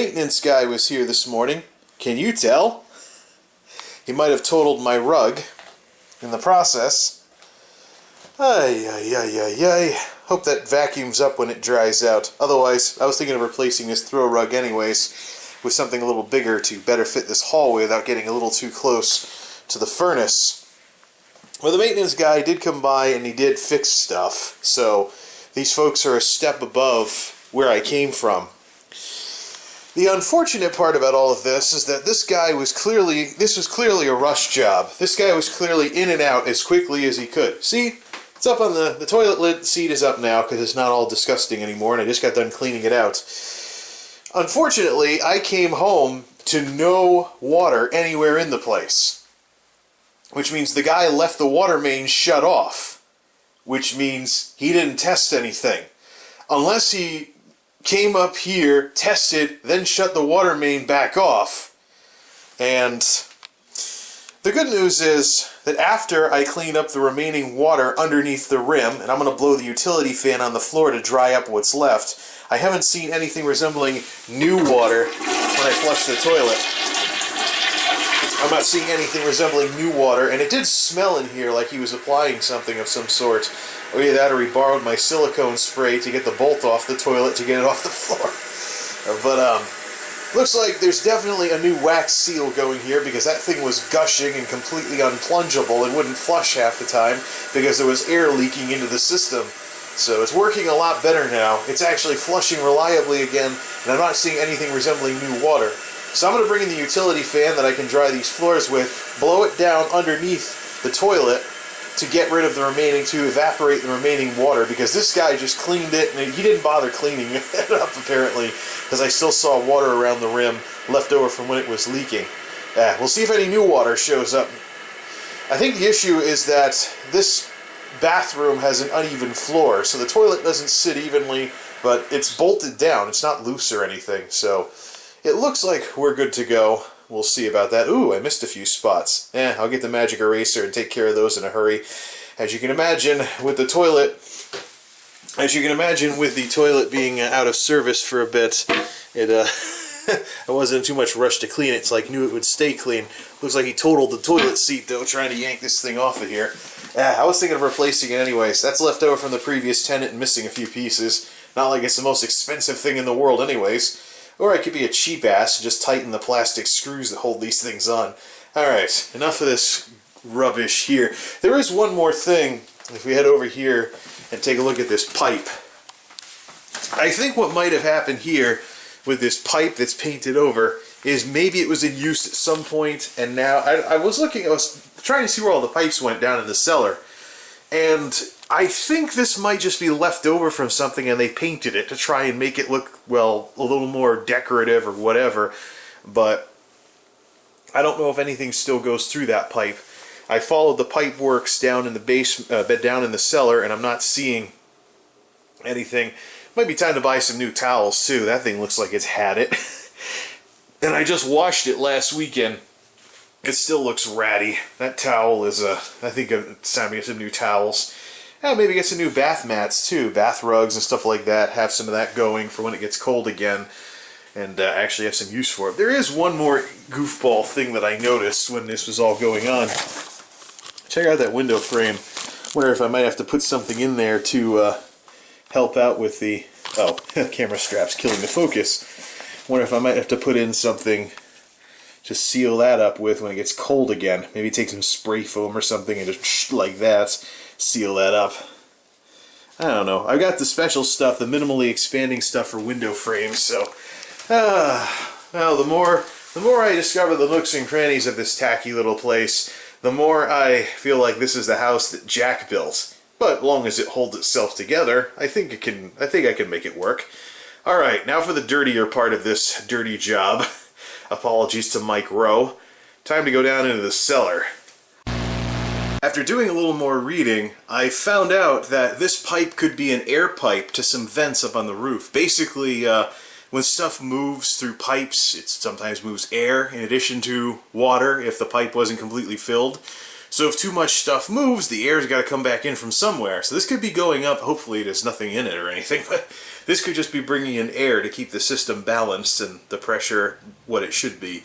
maintenance guy was here this morning. Can you tell? He might have totaled my rug in the process. Ay, ay, ay, ay, ay. Hope that vacuums up when it dries out. Otherwise, I was thinking of replacing this throw rug anyways with something a little bigger to better fit this hallway without getting a little too close to the furnace. Well, the maintenance guy did come by and he did fix stuff, so these folks are a step above where I came from. The unfortunate part about all of this is that this was clearly a rush job. This guy was clearly in and out as quickly as he could. See? It's up on the toilet lid seat is up now because it's not all disgusting anymore and I just got done cleaning it out. Unfortunately, I came home to no water anywhere in the place. Which means the guy left the water main shut off. Which means he didn't test anything. Unless he came up here, tested, then shut the water main back off. And the good news is that after I clean up the remaining water underneath the rim, and I'm going to blow the utility fan on the floor to dry up what's left, I haven't seen anything resembling new water when I flush the toilet. I'm not seeing anything resembling new water, and it did smell in here like he was applying something of some sort. Or either that or he borrowed my silicone spray to get the bolt off the toilet to get it off the floor. But, looks like there's definitely a new wax seal going here because that thing was gushing and completely unplungeable and wouldn't flush half the time because there was air leaking into the system. So it's working a lot better now. It's actually flushing reliably again, and I'm not seeing anything resembling new water. So I'm going to bring in the utility fan that I can dry these floors with, blow it down underneath the toilet to get rid of the remaining, to evaporate the remaining water, because this guy just cleaned it, and he didn't bother cleaning it up, apparently, because I still saw water around the rim left over from when it was leaking. We'll see if any new water shows up. I think the issue is that this bathroom has an uneven floor, so the toilet doesn't sit evenly, but it's bolted down. It's not loose or anything, so it looks like we're good to go. We'll see about that. Ooh, I missed a few spots. I'll get the magic eraser and take care of those in a hurry. As you can imagine, with the toilet being out of service for a bit, I wasn't in too much rush to clean it, so I knew it would stay clean. Looks like he totaled the toilet seat, though, trying to yank this thing off of here. I was thinking of replacing it anyways. That's left over from the previous tenant and missing a few pieces. Not like it's the most expensive thing in the world anyways. Or I could be a cheap ass and just tighten the plastic screws that hold these things on. Alright, enough of this rubbish here. There is one more thing, if we head over here and take a look at this pipe. I think what might have happened here with this pipe that's painted over is maybe it was in use at some point, and now I was trying to see where all the pipes went down in the cellar, and I think this might just be left over from something and they painted it to try and make it look, well, a little more decorative or whatever, but I don't know if anything still goes through that pipe. I followed the pipe works down in the down in the cellar, and I'm not seeing anything. Might be time to buy some new towels too. That thing looks like it's had it. And I just washed it last weekend. It still looks ratty. That towel is I think it's time to get some new towels. Maybe get some new bath mats too, bath rugs and stuff like that. Have some of that going for when it gets cold again, and actually have some use for it. There is one more goofball thing that I noticed when this was all going on. Check out that window frame. Wonder if I might have to put something in there to help out with the... Oh, camera strap's killing the focus. Wonder if I might have to put in something to seal that up with when it gets cold again. Maybe take some spray foam or something and just like that. Seal that up. I don't know. I've got the special stuff, the minimally expanding stuff for window frames, so... well, the more I discover the nooks and crannies of this tacky little place, the more I feel like this is the house that Jack built. But as long as it holds itself together, I think I can make it work. Alright, now for the dirtier part of this dirty job. Apologies to Mike Rowe. Time to go down into the cellar. After doing a little more reading, I found out that this pipe could be an air pipe to some vents up on the roof. Basically, when stuff moves through pipes, it sometimes moves air in addition to water if the pipe wasn't completely filled. So if too much stuff moves, the air's got to come back in from somewhere. So this could be going up. Hopefully there's nothing in it or anything, but this could just be bringing in air to keep the system balanced and the pressure what it should be.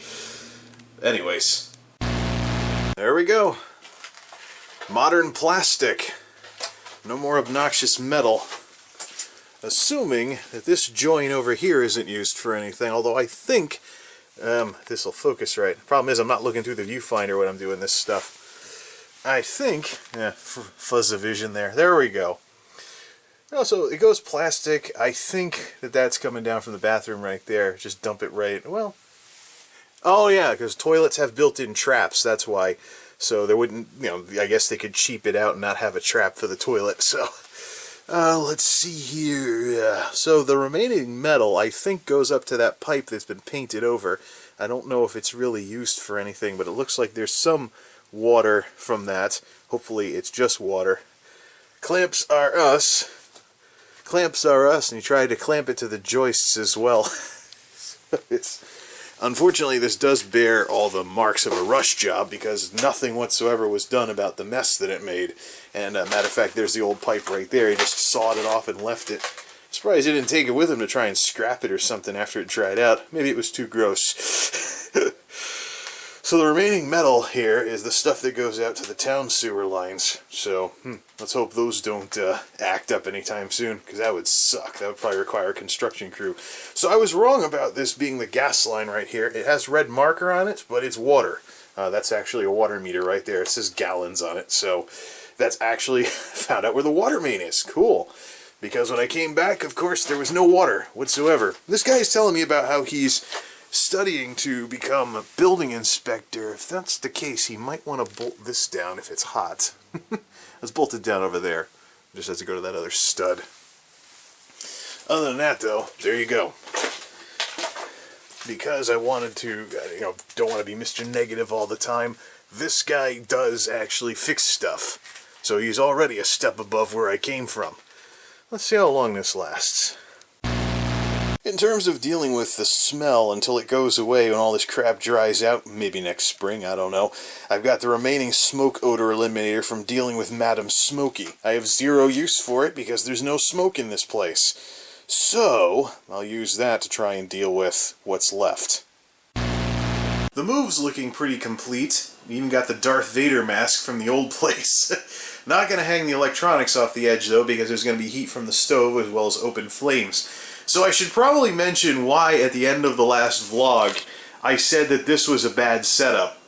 Anyways, there we go. Modern plastic. No more obnoxious metal. Assuming that this joint over here isn't used for anything, although I think this will focus right. Problem is I'm not looking through the viewfinder when I'm doing this stuff. I think, fuzz of vision there. There we go. So it goes plastic. I think that that's coming down from the bathroom right there. Just dump it right. Well, oh yeah, because toilets have built-in traps. That's why. So there wouldn't, I guess they could cheap it out and not have a trap for the toilet. So let's see here. So the remaining metal, I think, goes up to that pipe that's been painted over. I don't know if it's really used for anything, but it looks like there's some water from that. Hopefully it's just water. Clamps are us. Clamps are us, and you try to clamp it to the joists as well. Unfortunately, this does bear all the marks of a rush job because nothing whatsoever was done about the mess that it made. And matter of fact, there's the old pipe right there. He just sawed it off and left it. Surprised he didn't take it with him to try and scrap it or something after it dried out. Maybe it was too gross. So the remaining metal here is the stuff that goes out to the town sewer lines. So let's hope those don't act up anytime soon, because that would suck. That would probably require a construction crew. So I was wrong about this being the gas line right here. It has red marker on it, but it's water. That's actually a water meter right there. It says gallons on it. So that's actually found out where the water main is. Cool. Because when I came back, of course, there was no water whatsoever. This guy is telling me about how he's studying to become a building inspector. If that's the case, he might want to bolt this down if it's hot. Let's bolt it down over there. Just has to go to that other stud. Other than that, though, there you go. Because I wanted to, don't want to be Mr. Negative all the time, this guy does actually fix stuff. So he's already a step above where I came from. Let's see how long this lasts. In terms of dealing with the smell until it goes away when all this crap dries out, maybe next spring, I don't know, I've got the remaining smoke odor eliminator from dealing with Madam Smoky. I have zero use for it because there's no smoke in this place. So, I'll use that to try and deal with what's left. The move's looking pretty complete. We even got the Darth Vader mask from the old place. Not going to hang the electronics off the edge, though, because there's going to be heat from the stove as well as open flames. So I should probably mention why at the end of the last vlog I said that this was a bad setup.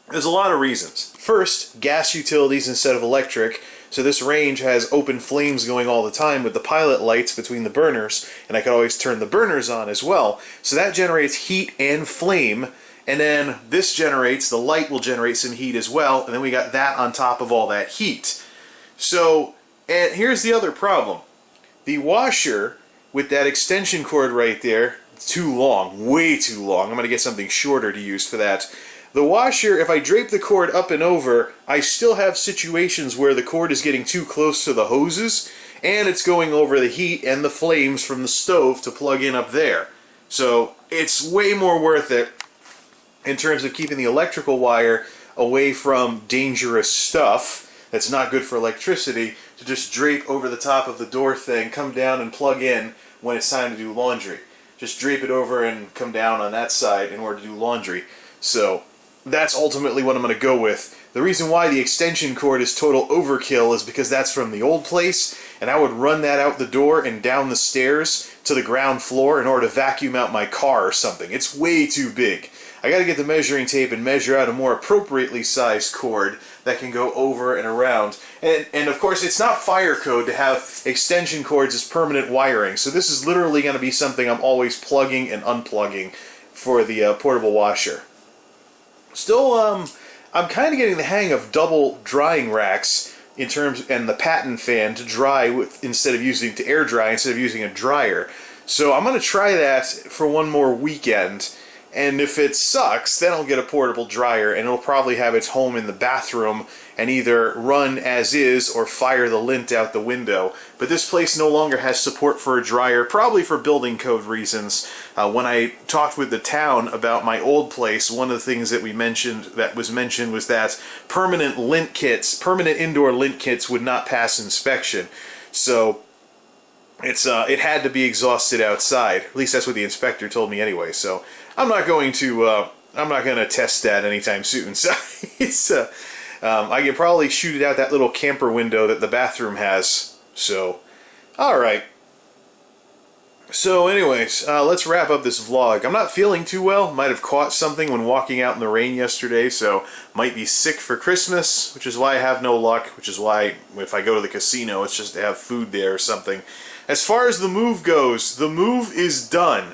There's a lot of reasons. First, gas utilities instead of electric, so this range has open flames going all the time with the pilot lights between the burners, and I could always turn the burners on as well. So that generates heat and flame, and then this generates, the light will generate some heat as well, and then we got that on top of all that heat. So, and here's the other problem. The washer with that extension cord right there, too long, way too long. I'm going to get something shorter to use for that. The washer, if I drape the cord up and over, I still have situations where the cord is getting too close to the hoses, and it's going over the heat and the flames from the stove to plug in up there. So it's way more worth it in terms of keeping the electrical wire away from dangerous stuff that's not good for electricity, to just drape over the top of the door thing, come down and plug in when it's time to do laundry. Just drape it over and come down on that side in order to do laundry. So that's ultimately what I'm going to go with. The reason why the extension cord is total overkill is because that's from the old place, and I would run that out the door and down the stairs to the ground floor in order to vacuum out my car or something. It's way too big. I got to get the measuring tape and measure out a more appropriately sized cord that can go over and around. And of course, it's not fire code to have extension cords as permanent wiring, so this is literally going to be something I'm always plugging and unplugging for the portable washer. Still, I'm kind of getting the hang of double drying racks in terms, and the patent fan to dry with instead of using to air dry instead of using a dryer. So I'm going to try that for one more weekend. And if it sucks, then I'll get a portable dryer, and it'll probably have its home in the bathroom and either run as is or fire the lint out the window. But this place no longer has support for a dryer, probably for building code reasons. When I talked with the town about my old place, one of the things that was mentioned was that permanent indoor lint kits would not pass inspection. So it had to be exhausted outside. At least that's what the inspector told me anyway. So I'm not going to test that anytime soon. So I could probably shoot it out that little camper window that the bathroom has. So, alright. So anyways, let's wrap up this vlog. I'm not feeling too well. Might have caught something when walking out in the rain yesterday, so might be sick for Christmas, which is why I have no luck, which is why if I go to the casino, it's just to have food there or something. As far as the move goes, the move is done.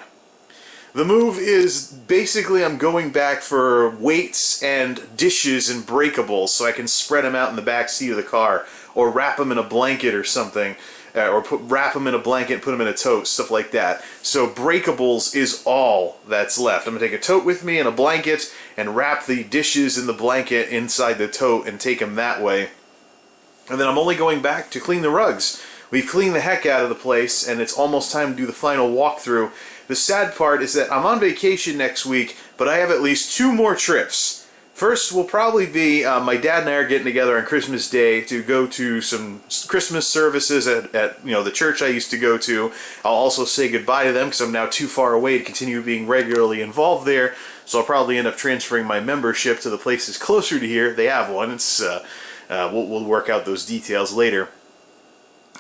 The move is basically I'm going back for weights and dishes and breakables so I can spread them out in the back seat of the car or wrap them in a blanket or something, or wrap them in a blanket and put them in a tote, stuff like that. So breakables is all that's left. I'm going to take a tote with me and a blanket and wrap the dishes in the blanket inside the tote and take them that way. And then I'm only going back to clean the rugs. We've cleaned the heck out of the place and it's almost time to do the final walkthrough. The sad part is that I'm on vacation next week, but I have at least 2 more trips. First will probably be my dad and I are getting together on Christmas Day to go to some Christmas services at the church I used to go to. I'll also say goodbye to them because I'm now too far away to continue being regularly involved there. So I'll probably end up transferring my membership to the places closer to here. They have one. It's we'll work out those details later.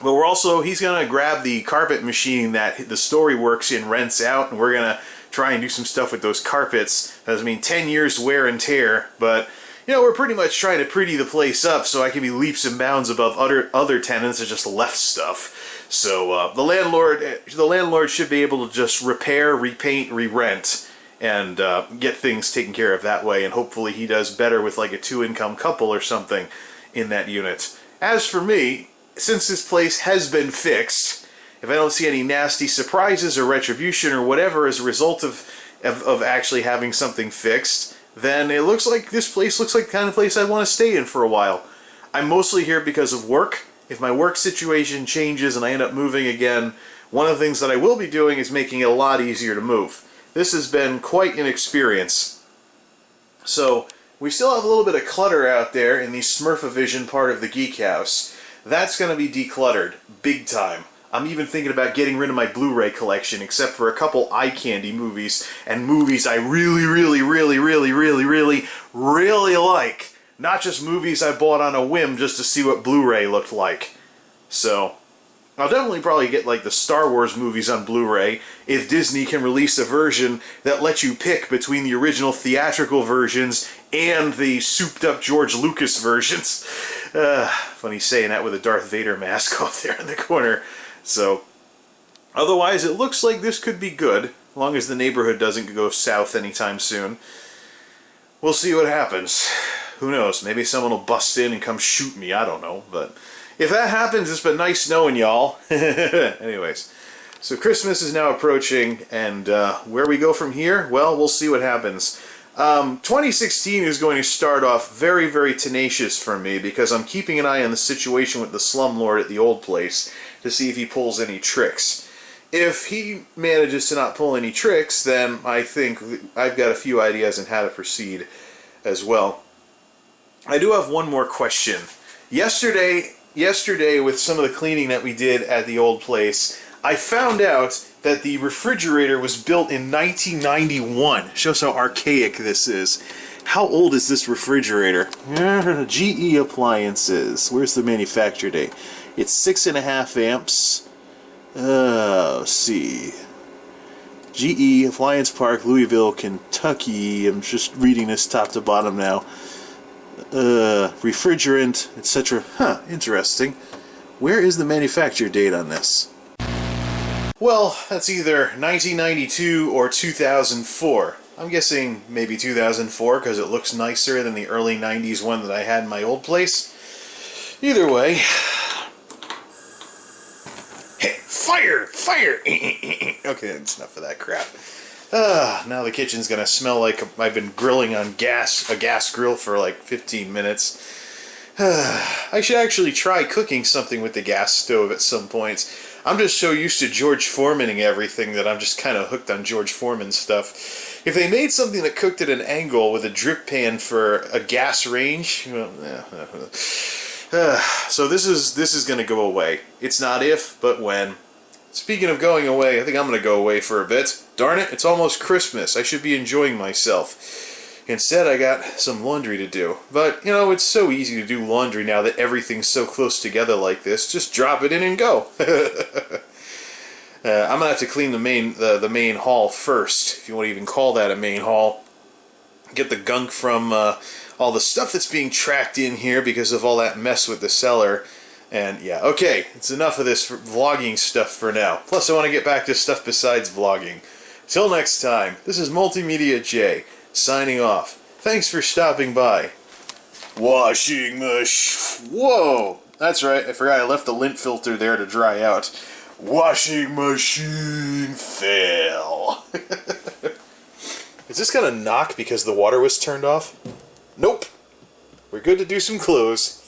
But he's going to grab the carpet machine that the Storyworks in rents out, and we're going to try and do some stuff with those carpets. That mean 10 years wear and tear, but we're pretty much trying to pretty the place up so I can be leaps and bounds above other tenants that just left stuff. So the landlord should be able to just repair, repaint, re-rent, and get things taken care of that way, and hopefully he does better with like a 2-income couple or something in that unit. As for me, since this place has been fixed, if I don't see any nasty surprises or retribution or whatever as a result of actually having something fixed, then it looks like this place looks like the kind of place I want to stay in for a while. I'm mostly here because of work. If my work situation changes and I end up moving again, one of the things that I will be doing is making it a lot easier to move. This has been quite an experience. So, we still have a little bit of clutter out there in the Smurfavision part of the Geek House. That's going to be decluttered, big time. I'm even thinking about getting rid of my Blu-ray collection, except for a couple eye candy movies, and movies I really like. Not just movies I bought on a whim just to see what Blu-ray looked like. So, I'll definitely probably get like the Star Wars movies on Blu-ray if Disney can release a version that lets you pick between the original theatrical versions and the souped-up George Lucas versions. Funny saying that with a Darth Vader mask off there in the corner. So, otherwise it looks like this could be good, as long as the neighborhood doesn't go south anytime soon. We'll see what happens. Who knows, maybe someone will bust in and come shoot me, I don't know, but if that happens, it's been nice knowing y'all. Anyways, so Christmas is now approaching, and where we go from here, well, we'll see what happens. 2016 is going to start off very, very tenacious for me because I'm keeping an eye on the situation with the slumlord at the old place to see if he pulls any tricks. If he manages to not pull any tricks, then I think I've got a few ideas on how to proceed as well. I do have one more question. Yesterday, with some of the cleaning that we did at the old place, I found out that the refrigerator was built in 1991. Shows how archaic this is. How old is this refrigerator? GE Appliances. Where's the manufacture date? It's 6.5 amps. Let's see. GE Appliance Park, Louisville, Kentucky. I'm just reading this top to bottom now. Refrigerant, etc. Interesting. Where is the manufacture date on this? Well, that's either 1992 or 2004. I'm guessing maybe 2004 because it looks nicer than the early 90s one that I had in my old place. Either way. Hey, fire! Fire! Okay, that's enough of that crap. Now the kitchen's gonna smell like I've been grilling on a gas grill for like 15 minutes. I should actually try cooking something with the gas stove at some point. I'm just so used to George Foremaning everything that I'm just kind of hooked on George Foreman stuff. If they made something that cooked at an angle with a drip pan for a gas range, well, so this is going to go away. It's not if, but when. Speaking of going away, I think I'm going to go away for a bit. Darn it, it's almost Christmas. I should be enjoying myself. Instead, I got some laundry to do. But, you know, it's so easy to do laundry now that everything's so close together like this. Just drop it in and go. I'm going to have to clean the main hall first, if you want to even call that a main hall. Get the gunk from all the stuff that's being tracked in here because of all that mess with the cellar. And yeah, okay, it's enough of this vlogging stuff for now. Plus, I want to get back to stuff besides vlogging. Till next time, this is MultimediaJay, signing off. Thanks for stopping by. Washing machine. Whoa! That's right, I forgot I left the lint filter there to dry out. Washing machine fail. Is this gonna knock because the water was turned off? Nope. We're good to do some clothes.